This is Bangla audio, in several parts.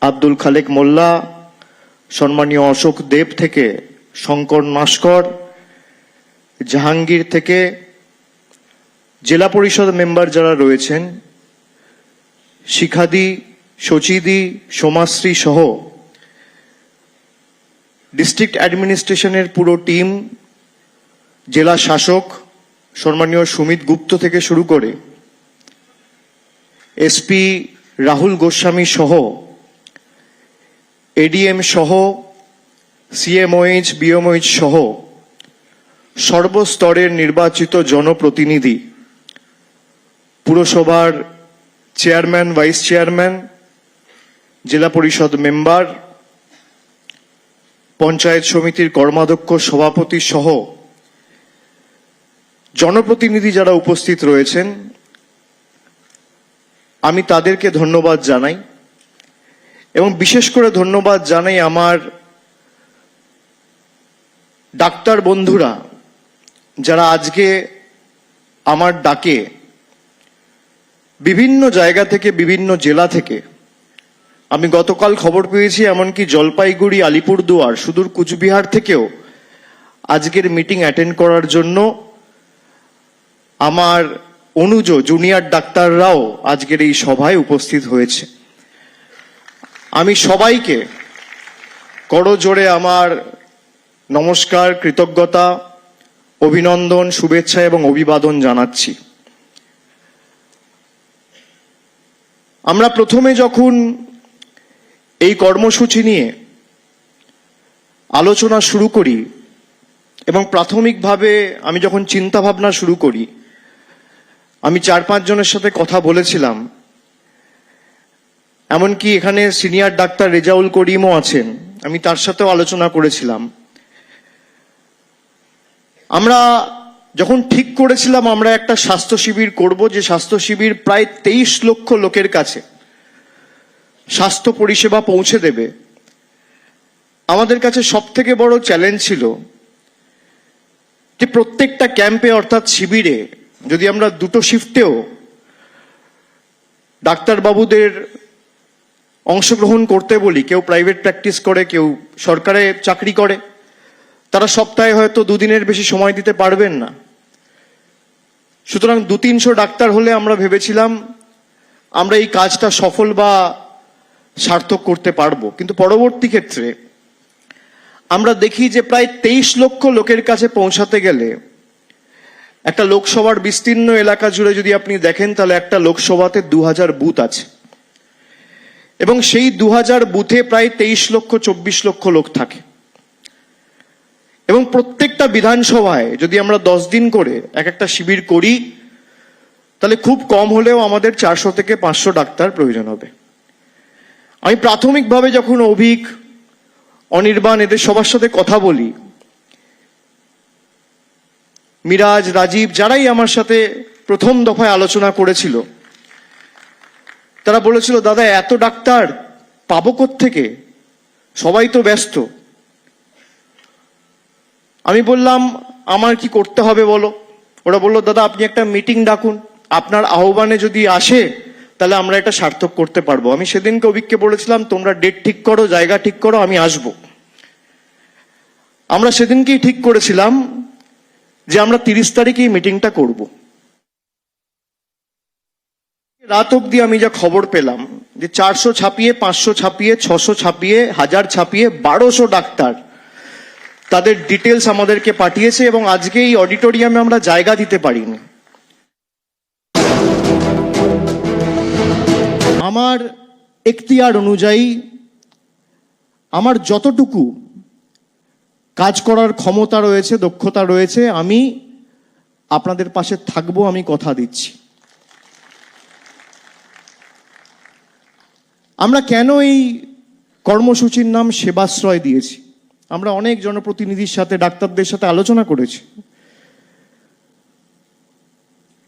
আব্দুল খালেক মোল্লা, সম্মানীয় অশোক দেব থেকে শঙ্কর নস্কর, জাহাঙ্গীর থেকে জেলা পরিষদ মেম্বার যারা রয়েছেন, শিখাদি, সচিদি, সোমাশ্রী সহ ডিস্ট্রিক্ট অ্যাডমিনিস্ট্রেশনের পুরো টিম, জেলা শাসক সম্মানীয় সুমিত গুপ্ত থেকে শুরু করে এসপি রাহুল গোস্বামী সহ এডিএম সহ সিএমওএইচ, বিএমওএইচ সহ সর্বস্তরের নির্বাচিত জনপ্রতিনিধি, পুরসভার চেয়ারম্যান, ভাইস চেয়ারম্যান, জেলা পরিষদ মেম্বার, পঞ্চায়েত সমিতির কর্মাধ্যক্ষ, সভাপতি সহ জনপ্রতিনিধি যারা উপস্থিত রয়েছেন, আমি তাদেরকে ধন্যবাদ জানাই এবং বিশেষ করে ধন্যবাদ জানাই আমার ডাক্তার বন্ধুরা যারা আজকে আমার ডাকে বিভিন্ন জায়গা থেকে, বিভিন্ন জেলা থেকে, আমি গতকাল খবর পেয়েছি এমনকি জলপাইগুড়ি, আলিপুরদুয়ার, সুদূর কুচবিহার থেকেও আজকের মিটিং অ্যাটেন্ড করার জন্য আমার অনুজ জুনিয়র ডাক্তাররাও আজকের এই সভায় উপস্থিত হয়েছে। আমি সবাইকে করজোড়ে আমার নমস্কার, কৃতজ্ঞতা, অভিনন্দন, শুভেচ্ছা এবং অভিবাদন জানাচ্ছি। আমরা প্রথমে যখন এই কর্মসূচি নিয়ে আলোচনা শুরু করি এবং প্রাথমিকভাবে আমি যখন চিন্তা ভাবনা শুরু করি, আমি 4-5 জনের সাথে কথা বলেছিলাম, এমনকি এখানে সিনিয়র ডাক্তার রেজাউল করিমও আছেন, আমি তার সাথেও আলোচনা করেছিলাম। আমরা যখন ঠিক করেছিলাম আমরা একটা স্বাস্থ্য শিবির করব, যে স্বাস্থ্য শিবির প্রায় 23 লক্ষ লোকের কাছে স্বাস্থ্য পরিষেবা পৌঁছে দেবে, আমাদের কাছে সব থেকে বড় চ্যালেঞ্জ ছিল যে প্রত্যেকটা ক্যাম্পে অর্থাৎ শিবিরে যদি আমরা দুটো শিফটেও ডাক্তারবাবুদের অংশগ্রহণ করতে বলি, কেউ প্রাইভেট প্র্যাকটিস করে, কেউ সরকারে চাকরি করে, তারা সপ্তাহে হয়তো 2 দিনের বেশি সময় দিতে পারবেন না। সুতরাং 200-300 ডাক্তার হলে আমরা ভেবেছিলাম আমরা এই কাজটা সফল বা সার্থক করতে পারবো। কিন্তু পরবর্তী ক্ষেত্রে আমরা দেখি যে প্রায় 23 লক্ষ লোকের কাছে পৌঁছাতে গেলে একটা লোকসভার বিস্তীর্ণ এলাকা জুড়ে যদি আপনি দেখেন তাহলে একটা লোকসভাতে 2000 বুথ আছে এবং সেই 2000 বুথে প্রায় 23 লক্ষ 24 লক্ষ লোক থাকে এবং প্রত্যেকটা বিধানসভায় যদি আমরা 10 দিন করে একটা শিবির করি তাহলে খুব কম হলেও আমাদের 400 থেকে 500 ডাক্তার প্রয়োজন হবে। আমি প্রাথমিকভাবে যখন অভিক, অনির্বাণ এদের সবার সাথে কথা বলি, মিরাজ, রাজীব যারাই আমার সাথে প্রথম দফায় আলোচনা করেছিল, তারা বলেছিল দাদা এত ডাক্তার পাবো কোত্থেকে, সবাই তো ব্যস্ত। আমি বললাম আমার কি করতে হবে বলো? ওরা বললো দাদা আপনি একটা মিটিং ডাকুন, আপনার আহ্বানে যদি আসে তাহলে আমরা এটা সার্থক করতে পারবো। আমি সেদিনকে অভিককে বলেছিলাম তোমরা ডেট ঠিক করো, জায়গা ঠিক করো, আমি আসবো। আমরা সেদিনকেই ঠিক করেছিলাম যে আমরা 30 তারিখে মিটিংটা করব। রাত অব্দি আমি যা খবর পেলাম যে 400 ছাপিয়ে, 500 ছাপিয়ে, 600 ছাপিয়ে, 1000 ছাপিয়ে 1200 ডাক্তার তাদের ডিটেলস আমাদেরকে পাঠিয়েছে এবং আজকে এই অডিটোরিয়ামে আমরা জায়গা দিতে পারিনি। আমার এখতিয়ার অনুযায়ী আমার যতটুকু কাজ করার ক্ষমতা রয়েছে, দক্ষতা রয়েছে, আমি আপনাদের পাশে থাকবো, আমি কথা দিচ্ছি। আমরা কেন এই কর্মসূচির নাম সেবাশ্রয় দিয়েছি? আমরা অনেক জনপ্রতিনিধির সাথে, ডাক্তারদের সাথে আলোচনা করেছি।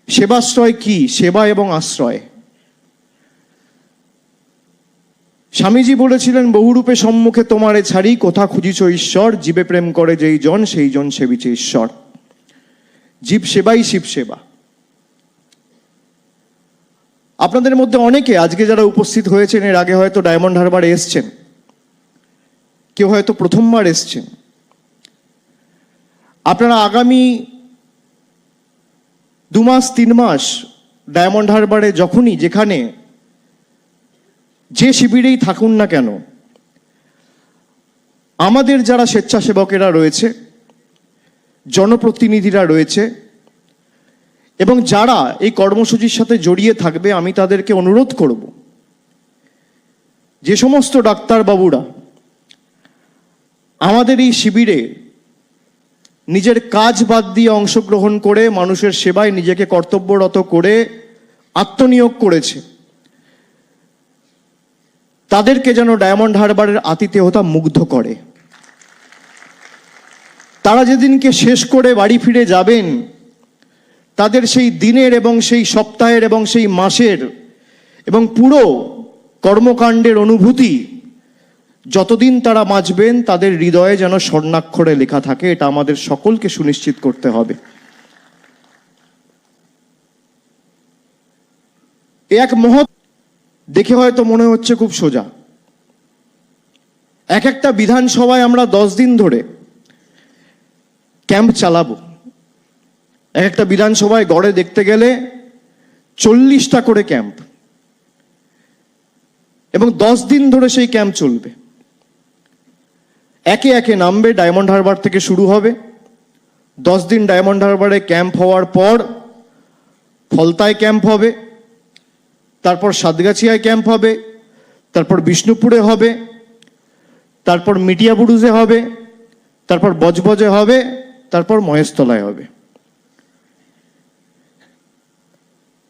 সেবাশ্রয় কি? সেবা এবং আশ্রয়। স্বামীজি বলেছিলেন বহুরূপে সম্মুখে তোমারে ছাড়ি, কোথা খুঁজিছ ঈশ্বর, জীবে প্রেম করে যেই জন সেই জন সেবিছে ঈশ্বর। জীব সেবাই শিব সেবা। আপনাদের মধ্যে অনেকে আজকে যারা উপস্থিত হয়েছেন এর আগে হয়তো ডায়মন্ড হারবারে এসছেন, কেউ হয়তো প্রথমবার এসছেন। আপনারা আগামী 2 মাস 3 মাস ডায়মন্ড হারবারে যখনই যেখানে যে শিবিরেই থাকুন না কেন, আমাদের যারা স্বেচ্ছাসেবকেরা রয়েছে, জনপ্রতিনিধিরা রয়েছে এবং যারা এই কর্মসূচির সাথে জড়িয়ে থাকবে, আমি তাদেরকে অনুরোধ করব যে সমস্ত ডাক্তারবাবুরা আমাদের এই শিবিরে নিজের কাজ বাদ দিয়ে অংশগ্রহণ করে মানুষের সেবায় নিজেকে কর্তব্যরত করে আত্মনিয়োগ করেছে, তাদেরকে যেন ডায়মন্ড হারবারের আতিথেয়তা মুগ্ধ করে। তারা যেদিনকে শেষ করে বাড়ি ফিরে যাবেন, তাদের সেই দিনের এবং সেই সপ্তাহের এবং সেই মাসের এবং পুরো কর্মকাণ্ডের অনুভূতি যতদিন তারা বাঁচবেন তাদের হৃদয়ে যেন স্বর্ণাক্ষরে লেখা থাকে, এটা আমাদের সকলকে সুনিশ্চিত করতে হবে। এক মহৎ দেখে হয়তো মনে হচ্ছে খুব সোজা। এক একটা বিধানসভায় আমরা 10 দিন ধরে ক্যাম্প চালাবো। এক একটা বিধানসভায় গড়ে দেখতে গেলে 40টা করে ক্যাম্প, এবং 10 দিন ধরে সেই ক্যাম্প চলবে। একে একে নামবে, ডায়মন্ড হারবার থেকে শুরু হবে। 10 দিন ডায়মন্ড হারবারে ক্যাম্প হওয়ার পর ফলতায় ক্যাম্প হবে, তারপর সাতগাছিয়ায় ক্যাম্প হবে, তারপর বিষ্ণুপুরে হবে, তারপর মিটিয়াবুরুজে হবে, তারপর বজবজে হবে, তারপর মহেশতলায় হবে।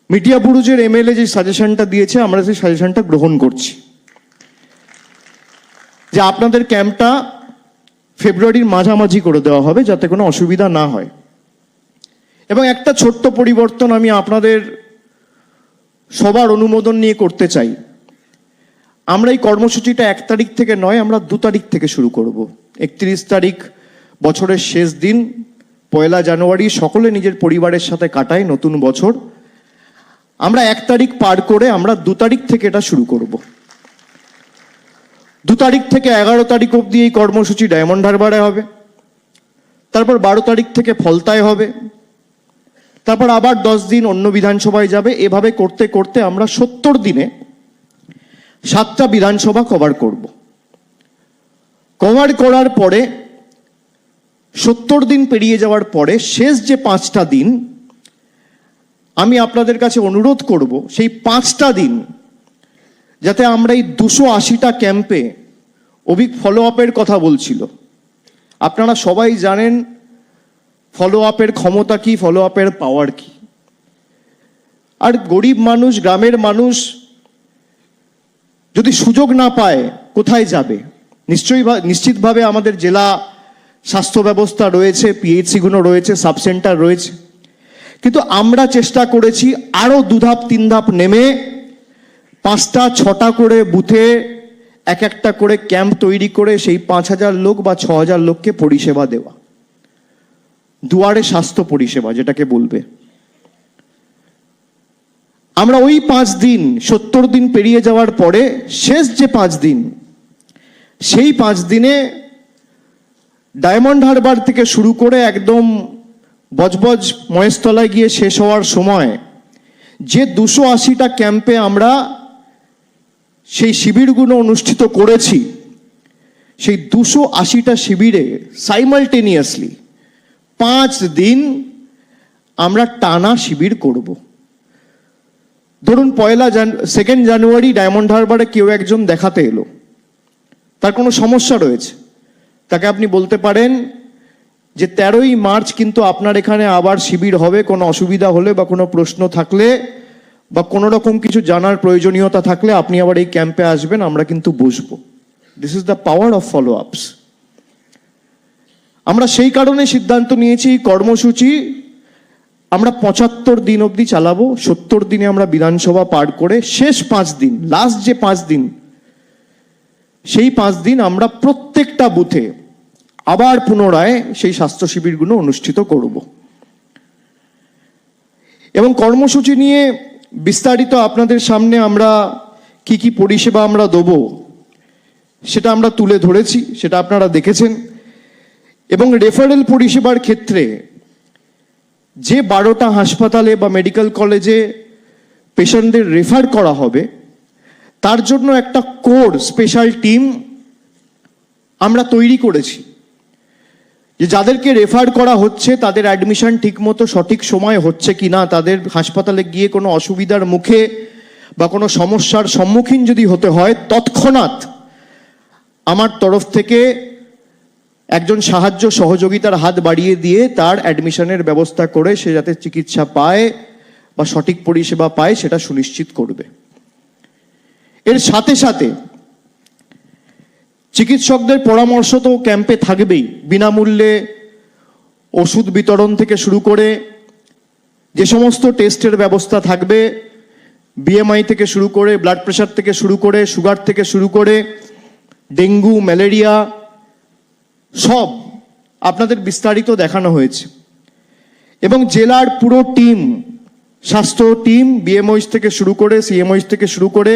মিটিয়াবুরুজের এমএলএ যে সাজেশনটা দিয়েছে, আমরা সেই সাজেশনটা গ্রহণ করছি যে আপনাদের ক্যাম্পটা ফেব্রুয়ারির মাঝামাঝি করে দেওয়া হবে, যাতে কোনো অসুবিধা না হয়। এবং একটা ছোট্ট পরিবর্তন আমি আপনাদের সবার অনুমোদন নিয়ে করতে চাই। আমরা এই কর্মসূচিটা 1 তারিখ থেকে নয়, আমরা 2 তারিখ থেকে শুরু করব। 31 তারিখ বছরের শেষ দিন, 1 জানুয়ারি সকলে নিজের পরিবারের সাথে কাটায় নতুন বছর। আমরা 1 তারিখ পার করে আমরা 2 তারিখ থেকে এটা শুরু করব। 2 তারিখ থেকে 11 তারিখ অবধি এই কর্মসূচি ডায়মন্ড হারবারে হবে, তারপর 12 তারিখ থেকে ফলতায় হবে, তারপর আবার 10 দিন অন্য বিধানসভায় যাবে। এভাবে করতে করতে আমরা 70 দিনে 7টা বিধানসভা কভার করব। কভার করার পরে 70 দিন পেরিয়ে যাওয়ার পরে শেষ যে 5টা দিন, আমি আপনাদের কাছে অনুরোধ করব সেই 5টা দিন যাতে আমরা এই 280টা ক্যাম্পে ফলো আপের কথা বলছিল। আপনারা সবাই জানেন ফলো আপের ক্ষমতা কি, ফলো আপের পাওয়ার কি। আর গরিব মানুষ, গ্রামের মানুষ যদি সুযোগ না পায় কোথায় যাবে? নিশ্চিতভাবে আমাদের জেলা স্বাস্থ্য ব্যবস্থা রয়েছে, পিএইচসিগুলো রয়েছে, সাব সেন্টার রয়েছে, কিন্তু আমরা চেষ্টা করেছি আরো 2 ধাপ 3 ধাপ নেমে 5টা 6টা করে বুথে এক একটা করে ক্যাম্প তৈরি করে সেই 5000 লোক বা 6000 লোককে পরিষেবা দেওয়া, দুয়ারে স্বাস্থ্য পরিষেবা যেটাকে বলবে। আমরা ওই 5 দিন 70 দিন পেরিয়ে যাওয়ার পরে শেষ যে 5 দিন, সেই 5 দিনে ডায়মন্ড হারবার থেকে শুরু করে একদম বজবজ মহেশতলায় গিয়ে শেষ হওয়ার সময় যে 280টা ক্যাম্পে আমরা সেই শিবিরগুলো অনুষ্ঠিত করেছি, সেই 280টা শিবিরে সাইমালটেনিয়াসলি 5 দিন আমরা টানা শিবির করব। ধরুন 2 জানুয়ারি ডায়মন্ড হারবারে কেউ একজন দেখাতে এলো, তার কোনো সমস্যা রয়েছে, তাকে আপনি বলতে পারেন যে 13ই মার্চ কিন্তু আপনার এখানে আবার শিবির হবে, কোনো অসুবিধা হলে বা কোনো প্রশ্ন থাকলে বা কোনো রকম কিছু জানার প্রয়োজনীয়তা থাকলে আপনি আবার এই ক্যাম্পে আসবেন, আমরা কিন্তু বসবো। This is the power of follow আপস। আমরা সেই কারণে সিদ্ধান্ত নিয়েছি কর্মসূচি আমরা 75 দিন অবধি চালাবো। 70 দিনে আমরা বিধানসভা পার করে শেষ 5 দিন, লাস্ট যে 5 দিন, সেই 5 দিন আমরা প্রত্যেকটা বুথে আবার পুনরায় সেই স্বাস্থ্য শিবিরগুলো অনুষ্ঠিত করব। এবং কর্মসূচি নিয়ে বিস্তারিত আপনাদের সামনে আমরা কি কি পরিষেবা আমরা দেবো সেটা আমরা তুলে ধরেছি, সেটা আপনারা দেখেছেন। এবং রেফারেল পরিষেবার ক্ষেত্রে যে 12টা হাসপাতালে বা মেডিকেল কলেজে পেশেন্টদের রেফার করা হবে তার জন্য একটা কোর স্পেশাল টিম আমরা তৈরি করেছি, যে যাদেরকে রেফার করা হচ্ছে তাদের অ্যাডমিশন ঠিকমতো সঠিক সময় হচ্ছে কিনা, তাদের হাসপাতালে গিয়ে কোনো অসুবিধার মুখে বা কোনো সমস্যার সম্মুখীন যদি হতে হয় তৎক্ষণাৎ আমার তরফ থেকে একজন সাহায্য সহযোগিতার হাত বাড়িয়ে দিয়ে তার অ্যাডমিশনের ব্যবস্থা করে সে যাতে চিকিৎসা পায় বা সঠিক পরিষেবা পায় সেটা সুনিশ্চিত করবে। এর সাথে সাথে চিকিৎসকদের পরামর্শ তো ক্যাম্পে থাকবেই, বিনামূল্যে ওষুধ বিতরণ থেকে শুরু করে যে সমস্ত টেস্টের ব্যবস্থা থাকবে, বিএমআই থেকে শুরু করে, ব্লাড প্রেশার থেকে শুরু করে, সুগার থেকে শুরু করে, ডেঙ্গু, ম্যালেরিয়া সব আপনাদের বিস্তারিত দেখানো হয়েছে। এবং জেলার পুরো টিম, স্বাস্থ্য টিম, বিএমওইস থেকে শুরু করে, সিএমওইস থেকে শুরু করে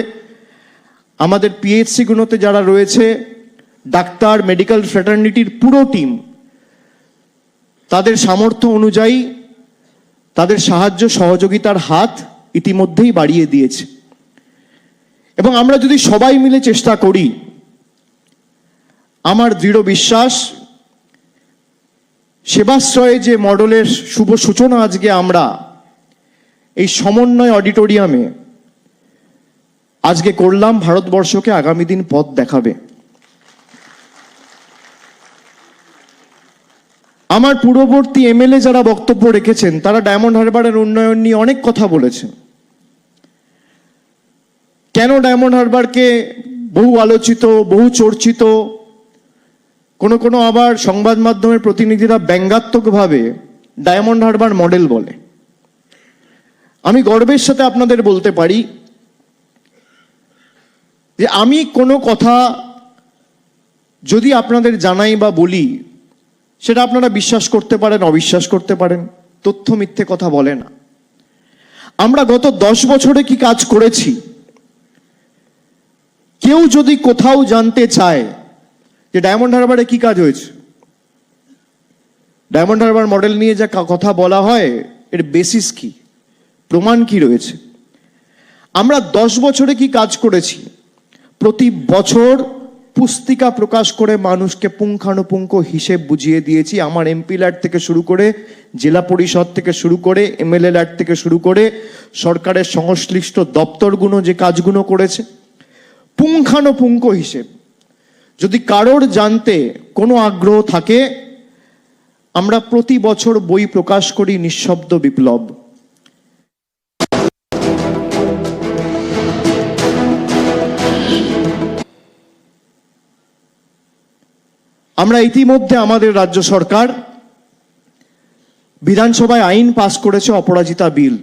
আমাদের পিএইচসিগুলোতে যারা রয়েছে, ডাক্তার, মেডিকেল ফ্র্যাটার্নিটির পুরো টিম তাদের সামর্থ্য অনুযায়ী তাদের সাহায্য সহযোগিতার হাত ইতিমধ্যেই বাড়িয়ে দিয়েছে। এবং আমরা যদি সবাই মিলে চেষ্টা করি, আমার দৃঢ় বিশ্বাস সেবাশ্রয়ে যে মডেলের শুভ সূচনা আজকে আমরা এই সমন্বয় অডিটোরিয়ামে আজকে করলাম, ভারতবর্ষকে আগামী দিন পথ দেখাবে। আমার পূর্ববর্তী এমএলএ যারা বক্তব্য রেখেছেন তারা ডায়মন্ড হারবারের উন্নয়ন নিয়ে অনেক কথা বলেছেন। কেন ডায়মন্ড হারবারকে বহু আলোচিত, বহু চর্চিত, কোনো আবার সংবাদ মাধ্যমের প্রতিনিধিরা ব্যঙ্গাত্মকভাবে ডায়মন্ড হারবার মডেল বলে। আমি গর্বের সাথে আপনাদের বলতে পারি যে আমি কোনো কথা যদি আপনাদের জানাই বা বলি সেটা আপনারা বিশ্বাস করতে পারেন, অবিশ্বাস করতে পারেন, তথ্য মিথ্যে কথা বলে না। আমরা গত 10 বছরে কি কাজ করেছি, কেউ যদি কোথাও জানতে চায় যে ডায়মন্ড হারবারে কি কাজ হয়েছে, ডায়মন্ড হারবার মডেল নিয়ে যা কথা বলা হয় এর বেসিস কি, প্রমাণ কি রয়েছে, আমরা 10 বছরে কি কাজ করেছি, প্রতি বছর পুস্তিকা প্রকাশ করে মানুষকে পুঙ্খানুপুঙ্খ হিসেব বুঝিয়ে দিয়েছি। আমার এমপি ল্যাড থেকে শুরু করে, জেলা পরিষদ থেকে শুরু করে, এমএলএ ল্যাড থেকে শুরু করে সরকারের সংশ্লিষ্ট দপ্তরগুলো যে কাজগুলো করেছে, পুঙ্খানুপুঙ্খ হিসেব। যদি কারোর জানতে কোনো আগ্রহ থাকে, আমরা প্রতি বছর বই প্রকাশ করি নিঃশব্দ বিপ্লব। আমরা ইতিমধ্যে আমাদের রাজ্য সরকার বিধানসভায় আইন পাস করেছে অপরাজিতা বিল।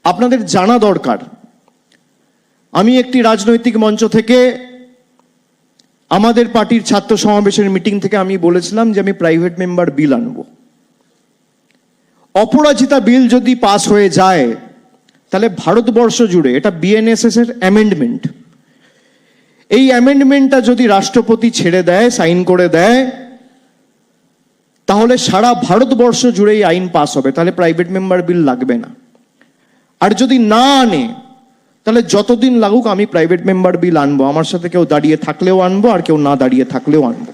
আপনাদের জানা দরকার, আমি একটি রাজনৈতিক মঞ্চ থেকে আমাদের পার্টির ছাত্র সমাবেশের মিটিং থেকে আমি বলেছিলাম যে আমি প্রাইভেট মেম্বার বিল আনবো। অপরাজিতা বিল যদি পাস হয়ে যায় তাহলে ভারতবর্ষ জুড়ে, এটা বিএনএসএস এর অ্যামেন্ডমেন্ট, এই অ্যামেন্ডমেন্টটা যদি রাষ্ট্রপতি ছেড়ে দেয়, সাইন করে দেয়, তাহলে সারা ভারতবর্ষ জুড়ে এই আইন পাস হবে, তাহলে প্রাইভেট মেম্বার বিল লাগবে না। আর যদি না আনে তাহলে যতদিন লাগুক আমি প্রাইভেট মেম্বার বিল আনবো, আমার সাথে কেউ দাঁড়িয়ে থাকলেও আনবো আর কেউ না দাঁড়িয়ে থাকলেও আনবো।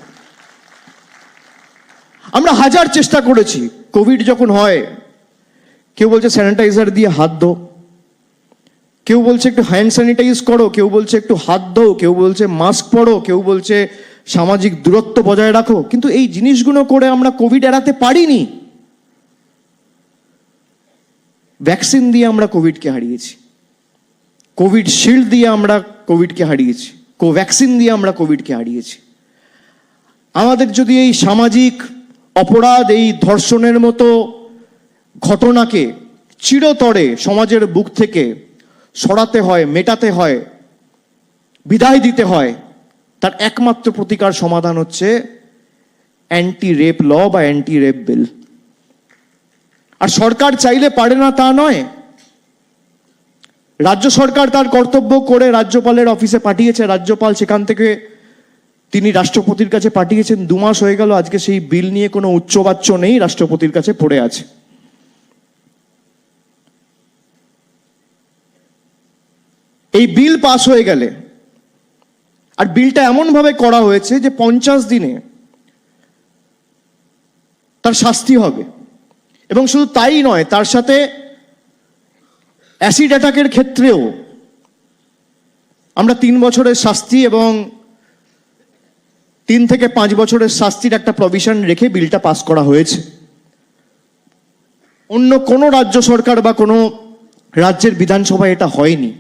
আমরা হাজার চেষ্টা করেছি, কোভিড যখন হয় কেউ বলছে স্যানিটাইজার দিয়ে হাত ধো, কেউ বলছে একটু হ্যান্ড স্যানিটাইজ করো, কেউ বলছে একটু হাত ধো, কেউ বলছে মাস্ক পরো, কেউ বলছে সামাজিক দূরত্ব বজায় রাখো, কিন্তু এই জিনিসগুলো করে আমরা কোভিড এড়াতে পারিনি। ভ্যাকসিন দিয়ে আমরা কোভিডকে হারিয়েছি, কোভিড শিল্ড দিয়ে আমরা কোভিডকে হারিয়েছি, কোভ্যাক্সিন দিয়ে আমরা কোভিডকে হারিয়েছি। আমাদের যদি এই সামাজিক অপরাধ, এই ধর্ষণের মতো ঘটনাকে চিরতরে সমাজের বুক থেকে সরাতে হয়, মেটাতে হয়, বিদায় দিতে হয়, তার একমাত্র প্রতিকার সমাধান হচ্ছে অ্যান্টি রেপ ল বা অ্যান্টি রেপ বিল। আর সরকার চাইলে পারে না তা নয়, রাজ্য সরকার তার কর্তব্য করে রাজ্যপালের অফিসে পাঠিয়েছে, রাজ্যপাল সেখান থেকে তিনি রাষ্ট্রপতির কাছে পাঠিয়েছেন। 2 মাস হয়ে গেল, আজকে সেই বিল নিয়ে কোনো উচ্চবাচ্য নেই, রাষ্ট্রপতির কাছে পড়ে আছে। এই বিল পাস হয়ে গেলে, আর বিলটা এমন ভাবে করা হয়েছে যে 50 দিনে তার শাস্তি হবে, এবং শুধু তাই নয়, তার সাথে অ্যাসিড অ্যাটাকের ক্ষেত্রেও আমরা 3 বছরের শাস্তি এবং 3 থেকে 5 বছরের শাস্তির একটা প্রভিশন রেখে বিলটা পাস করা হয়েছে। অন্য কোনো রাজ্য সরকার বা কোনো রাজ্যের বিধানসভায় এটা হয়নি।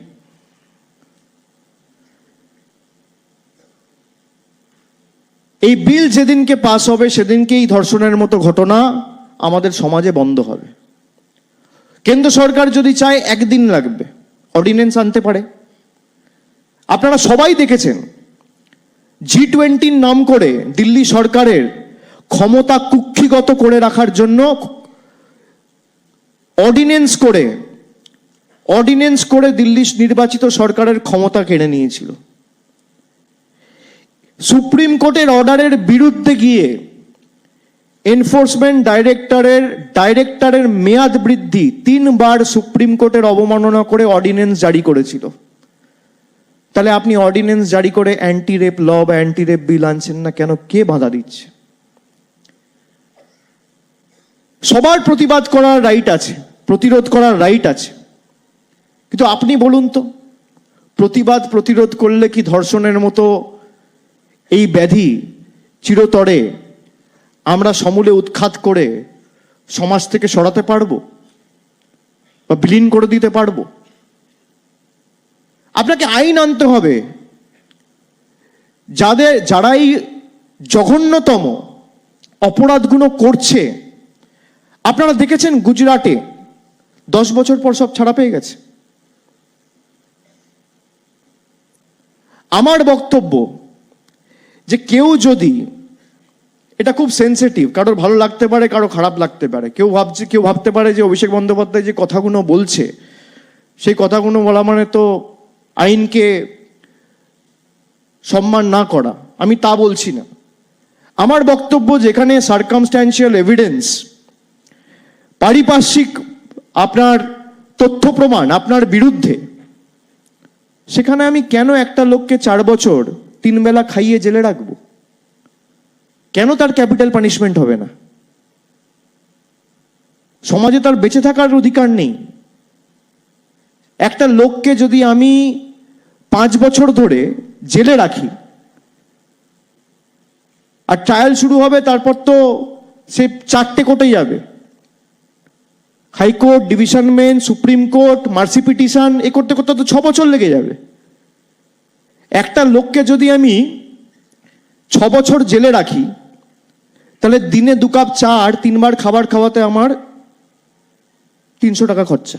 এই বিল যেদিনকে পাস হবে সেদিনকেই ধর্ষণের মতো ঘটনা আমাদের সমাজে বন্ধ হবে। কেন্দ্র সরকার যদি চায় 1 দিন লাগবে, অর্ডিন্যান্স আনতে পারে। আপনারা সবাই দেখেছেন G20 নাম করে দিল্লি সরকারের ক্ষমতা কুক্ষিগত করে রাখার জন্য অর্ডিন্যান্স করে দিল্লি নির্বাচিত সরকারের ক্ষমতা কেড়ে নিয়েছিল। সুপ্রিম কোর্টের অর্ডারের বিরুদ্ধে গিয়ে এনফোর্সমেন্ট ডাইরেক্টরের মেয়াদ বৃদ্ধি 3 বার সুপ্রিম কোর্টের অবমাননা করে অর্ডিন্যান্স জারি করেছিল। তাহলে আপনি অর্ডিন্যান্স জারি করে অ্যান্টি রেপ ল বা অ্যান্টি রেপ বিল আনছেন না কেন? কে বাধা দিচ্ছে? সবার প্রতিবাদ করার রাইট আছে, প্রতিরোধ করার রাইট আছে, কিন্তু আপনি বলুন তো, প্রতিরোধ করলে কি ধর্ষণের মতো এই ব্যাধি চিরতরে আমরা সমূলে উৎখাত করে সমাজ থেকে সরাতে পারবো বা বিলীন করে দিতে পারবো? আপনাকে আইন আনতে হবে। যারা এই জঘন্যতম অপরাধগুলো করছে, আপনারা দেখেছেন গুজরাটে 10 বছর পর সব ছাড়া পেয়ে গেছে। আমার বক্তব্য যে কেউ যদি, এটা খুব সেন্সিটিভ, কারোর ভালো লাগতে পারে, কারো খারাপ লাগতে পারে, কেউ ভাবতে পারে যে অভিষেক বন্দ্যোপাধ্যায় যে কথাগুলো বলছে সেই কথাগুলো বলা মানে তো আইনকে সম্মান না করা। আমি তা বলছি না। আমার বক্তব্য, যেখানে সার্কামস্ট্যান্সিয়াল এভিডেন্স, পারিপার্শ্বিক আপনার তথ্য প্রমাণ আপনার বিরুদ্ধে, সেখানে আমি কেন একটা লোককে 4 বছর 3 বেলা খাইয়ে জেলে রাখবো? কেন তার ক্যাপিটাল পানিশমেন্ট হবে না? সমাজে তার বেঁচে থাকার অধিকার নেই? একটা লোককে যদি আমি 5 বছর ধরে জেলে রাখি, আর ট্রায়াল শুরু হবে, তারপর তো সে 4টে কোর্টে যাবে, high court, division bench, supreme court, mercy petition, এ করতে করতে তো 6 বছর লেগে যাবে। একটা লোককে যদি আমি 6 বছর জেলে রাখি, তাহলে দিনে 2 কাপ চা আর 3 বার খাবার খাওয়াতে আমার 300 টাকা খরচা।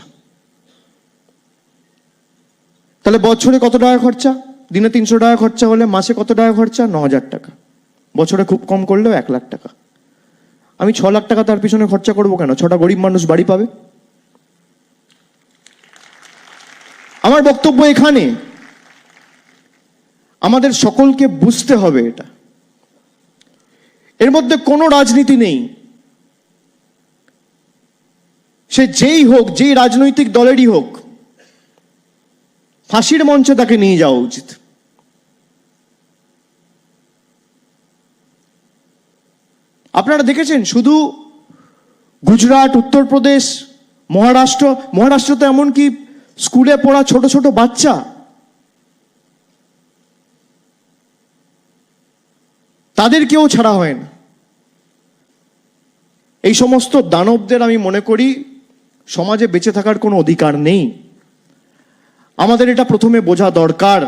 তাহলে বছরে কত টাকা খরচা? দিনে 300 টাকা খরচা হলে মাসে কত টাকা খরচা? 9,000 টাকা। বছরে খুব কম করলেও 1 লাখ টাকা। আমি 6 লাখ টাকা তার পিছনে খরচা করবো কেন? 6টা গরিব মানুষ বাড়ি পাবে। আমার বক্তব্য এখানে, আমাদের সকলকে বুঝতে হবে এটা। এর মধ্যে কোনো রাজনীতি নেই। সে যেই হোক, যেই রাজনৈতিক দলেরই হোক, ফাঁসির মঞ্চে তাকে নিয়ে যাওয়া উচিত। আপনারা দেখেছেন শুধু গুজরাট, উত্তরপ্রদেশ, মহারাষ্ট্র তো এমনকি স্কুলে পড়া ছোট ছোট বাচ্চা, তাদেরকেও ছাড়া হয় না। এই সমস্ত দানবদের আমি মনে করি সমাজে বেঁচে থাকার কোনো অধিকার নেই। আমাদের এটা প্রথমে বোঝা দরকার।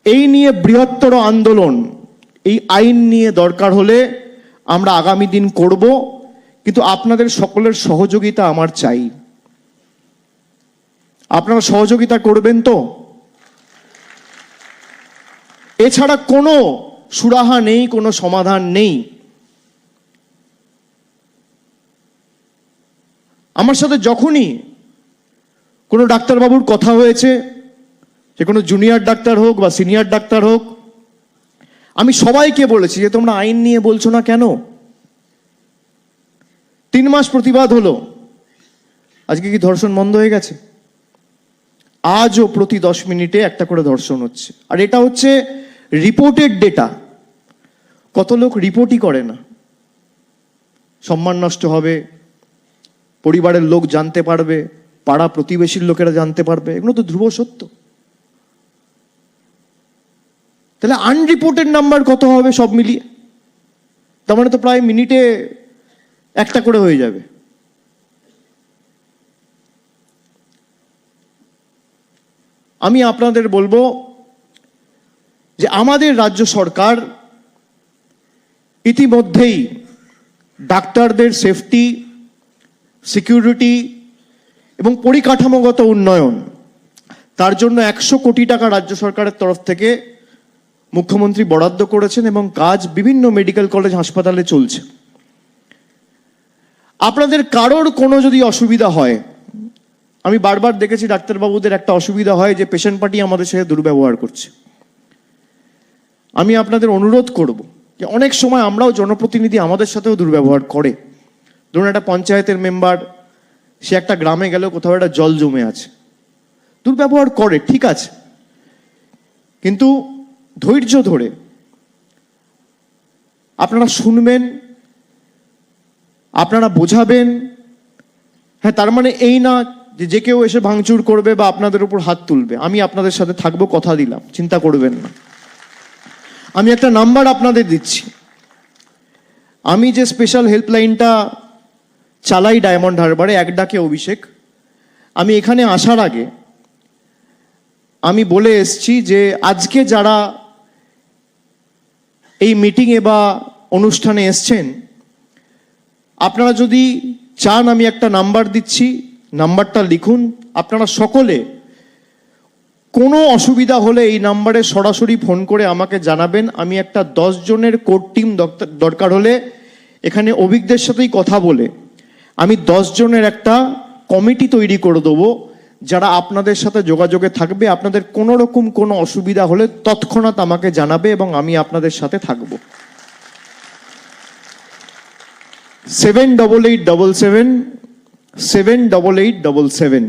এই নিয়ে বৃহত্তর আন্দোলন, এই আইন নিয়ে দরকার হলে আমরা আগামী দিন করব, কিন্তু আপনাদের সকলের সহযোগিতা আমার চাই। আপনারা সহযোগিতা করবেন তো? এছাড়া কোনো সুরাহা নেই, কোনো সমাধান নেই। আমার সাথে যখনই কোনো ডাক্তারবাবুর কথা হয়েছে, যে কোনো জুনিয়র ডাক্তার হোক বা সিনিয়র ডাক্তার হোক, আমি সবাইকে বলেছি যে তোমরা আইন নিয়ে বলছো না কেন? 3 মাস প্রতিবাদ হলো, আজকে কি ধর্ষণ বন্ধ হয়ে গেছে? আজও প্রতি 10 মিনিটে একটা করে ধর্ষণ হচ্ছে, আর এটা হচ্ছে রিপোর্টেড ডেটা। কত লোক রিপোর্টই করে না, সম্মান নষ্ট হবে, পরিবারের লোক জানতে পারবে, পাড়া প্রতিবেশীর লোকেরা জানতে পারবে, এগুলো তো ধ্রুব সত্য। তাহলে আনরিপোর্টেড নাম্বার কত হবে সব মিলিয়ে? তার মানে তো প্রায় মিনিটে একটা করে হয়ে যাবে। আমি আপনাদের বলবো যে আমাদের রাজ্য সরকার ইতিমধ্যেই ডাক্তারদের সেফটি, সিকিউরিটি এবং পরিকাঠামোগত উন্নয়ন, তার জন্য 100 কোটি টাকা রাজ্য সরকারের তরফ থেকে মুখ্যমন্ত্রী বরাদ্দ করেছেন এবং কাজ বিভিন্ন মেডিকেল কলেজ হাসপাতালে চলছে। আপনাদের কারোর কোনো যদি অসুবিধা হয়, আমি বারবার দেখেছি ডাক্তারবাবুদের একটা অসুবিধা হয় যে পেশেন্ট পার্টি আমাদের সাথে দুর্ব্যবহার করছে। আমি আপনাদের অনুরোধ করব যে অনেক সময় আমরাও জনপ্রতিনিধি, আমাদের সাথেও দুর্ব্যবহার করে। ধরুন একটা পঞ্চায়েতের মেম্বার, সে একটা গ্রামে গেল, কোথাও একটা জল জমে আছে, দুর্ব্যবহার করে, ঠিক আছে, কিন্তু ধৈর্য ধরে আপনারা শুনবেন, আপনারা বোঝাবেন। হ্যাঁ, তার মানে এই না যে কেউ এসে ভাঙচুর করবে বা আপনাদের উপর হাত তুলবে। আমি আপনাদের সাথে থাকবো, কথা দিলাম, চিন্তা করবেন না। আমি একটা নাম্বার আপনাদের দিচ্ছি। আমি যে স্পেশাল হেল্পলাইনটা চালাই ডায়মন্ড হারবারে, এক ডাকে অভিষেক, আমি এখানে আসার আগে আমি বলে এসছি যে আজকে যারা এই মিটিংয়ে বা অনুষ্ঠানে এসছেন, আপনারা যদি চান আমি একটা নাম্বার দিচ্ছি, নাম্বারটা লিখুন। আপনারা সকলে কোনো অসুবিধা হলে এই নাম্বারে সরাসরি ফোন করে আমাকে জানাবেন। আমি একটা 10 জনের কোর টিম দরকার হলে এখানে অভিজ্ঞদের সাথেই কথা বলে আমি 10 জনের একটা কমিটি তৈরি করে দেবো, যারা আপনাদের সাথে যোগাযোগে থাকবে। আপনাদের কোনো রকম কোনো অসুবিধা হলে তৎক্ষণাৎ আমাকে জানাবে এবং আমি আপনাদের সাথে থাকবো। 7877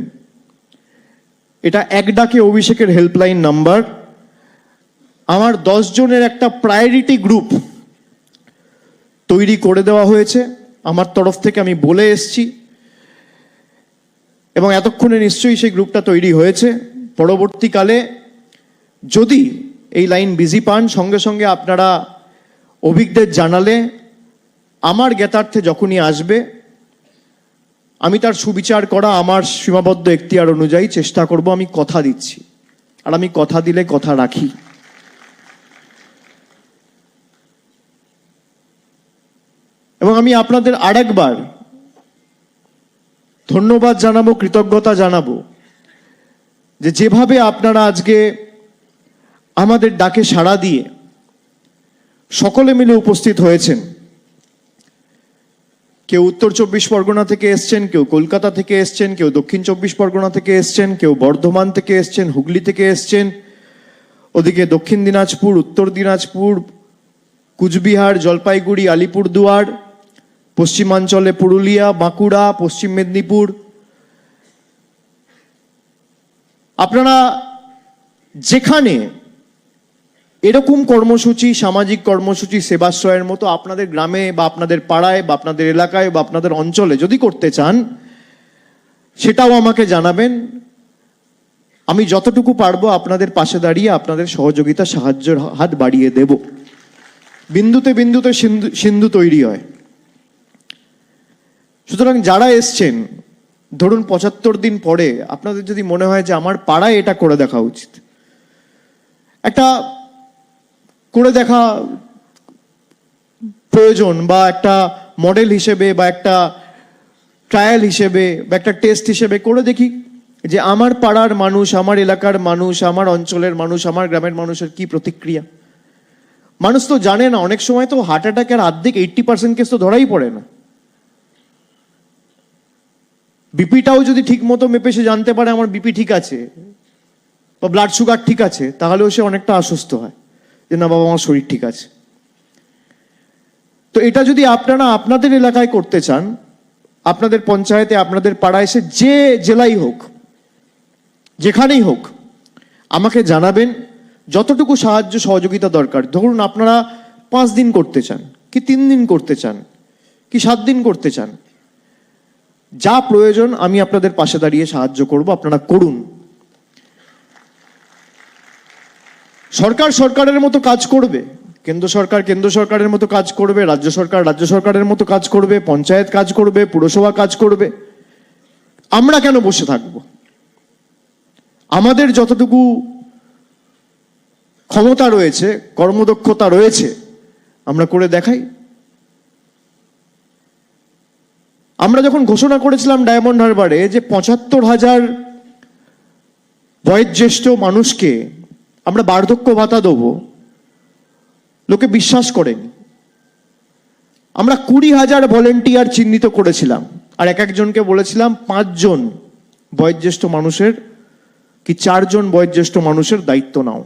এটা এক ডাকে অভিষেকের হেল্পলাইন নাম্বার। আমার 10 জনের একটা প্রায়োরিটি গ্রুপ তৈরি করে দেওয়া হয়েছে আমার তরফ থেকে, আমি বলে এসছি, এবং এতক্ষণে নিশ্চয়ই সেই গ্রুপটা তৈরি হয়েছে। পরবর্তীকালে যদি এই লাইন বিজি পান, সঙ্গে সঙ্গে আপনারা অভিজ্ঞদের জানালে আমার জ্ঞাতার্থে যখনই আসবে আমি তার সুবিচার করা আমার সীমাবদ্ধ এখতিয়ার অনুযায়ী চেষ্টা করব। আমি কথা দিচ্ছি, আর আমি কথা দিলে কথা রাখি। এবং আমি আপনাদের আরেকবার ধন্যবাদ জানাবো, কৃতজ্ঞতা জানাবো যে যেভাবে আপনারা আজকে আমাদের ডাকে সাড়া দিয়ে সকলে মিলে উপস্থিত হয়েছেন। কেউ উত্তর 24 পরগনা থেকে এসছেন, কেউ কলকাতা থেকে এসছেন, কেউ দক্ষিণ 24 পরগনা থেকে এসছেন, কেউ বর্ধমান থেকে এসছেন, হুগলি থেকে এসছেন, ওদিকে দক্ষিণ দিনাজপুর, উত্তর দিনাজপুর, কুচবিহার, জলপাইগুড়ি, আলিপুরদুয়ার, পশ্চিমাঞ্চলে পুরুলিয়া, বাঁকুড়া, পশ্চিম মেদিনীপুর। আপনারা যেখানে এরকম কর্মসূচি, সামাজিক কর্মসূচি, সেবাশ্রয়ের মতো আপনাদের গ্রামে বা আপনাদের পাড়ায় বা আপনাদের এলাকায় বা আপনাদের অঞ্চলে যদি করতে চান, সেটাও আমাকে জানাবেন। আমি যতটুকু পারবো আপনাদের পাশে দাঁড়িয়ে আপনাদের সহযোগিতা, সাহায্যের হাত বাড়িয়ে দেব। বিন্দুতে বিন্দুতে সিন্ধু তৈরি হয়। সুতরাং যারা এসছেন, ধরুন 75 দিন পরে আপনাদের যদি মনে হয় যে আমার পাড়ায় এটা করে দেখা উচিত, একটা করে দেখা প্রয়োজন, বা একটা মডেল হিসেবে বা একটা ট্রায়াল হিসেবে বা একটা টেস্ট হিসেবে করে দেখি যে আমার পাড়ার মানুষ, আমার এলাকার মানুষ, আমার অঞ্চলের মানুষ, আমার গ্রামের মানুষের কি প্রতিক্রিয়া। মানুষ তো জানে না, অনেক সময় তো হার্ট অ্যাটাকের 80% কেস তো ধরাই পড়ে না। বিপিটাও যদি ঠিক মতো মেপে সে জানতে পারে আমার বিপি ঠিক আছে বা ব্লাড সুগার ঠিক আছে, তাহলেও সে অনেকটা আশ্বস্ত হয় যে না বাবা আমার শরীর ঠিক আছে। তো এটা যদি আপনারা আপনাদের এলাকায় করতে চান, আপনাদের পঞ্চায়েতে, আপনাদের পাড়ায়, সে যে জেলাই হোক, যেখানেই হোক, আমাকে জানাবেন। যতটুকু সাহায্য সহযোগিতা দরকার, ধরুন আপনারা 5 দিন করতে চান, কি 3 দিন করতে চান, কি 7 দিন করতে চান, যা প্রয়োজন আমি আপনাদের পাশে দাঁড়িয়ে সাহায্য করব, আপনারা করুন। সরকার সরকারের মতো কাজ করবে, কেন্দ্র সরকার কেন্দ্র সরকারের মতো কাজ করবে, রাজ্য সরকার রাজ্য সরকারের মতো কাজ করবে, পঞ্চায়েত কাজ করবে, পুরসভা কাজ করবে। আমরা কেন বসে থাকব? আমাদের যতটুকু ক্ষমতা রয়েছে, কর্মদক্ষতা রয়েছে, আমরা করে দেখাই। আমরা যখন ঘোষণা করেছিলাম ডায়মন্ড হারবারে যে 75,000 বয়োজ্যেষ্ঠ মানুষকে আমরা বার্ধক্য ভাতা দেবো, লোকে বিশ্বাস করেনি। আমরা 20,000 ভলেন্টিয়ার চিহ্নিত করেছিলাম, আর এক একজনকে বলেছিলাম 5 জন বয়োজ্যেষ্ঠ মানুষের কি 4 জন বয়োজ্যেষ্ঠ মানুষের দায়িত্ব নাও।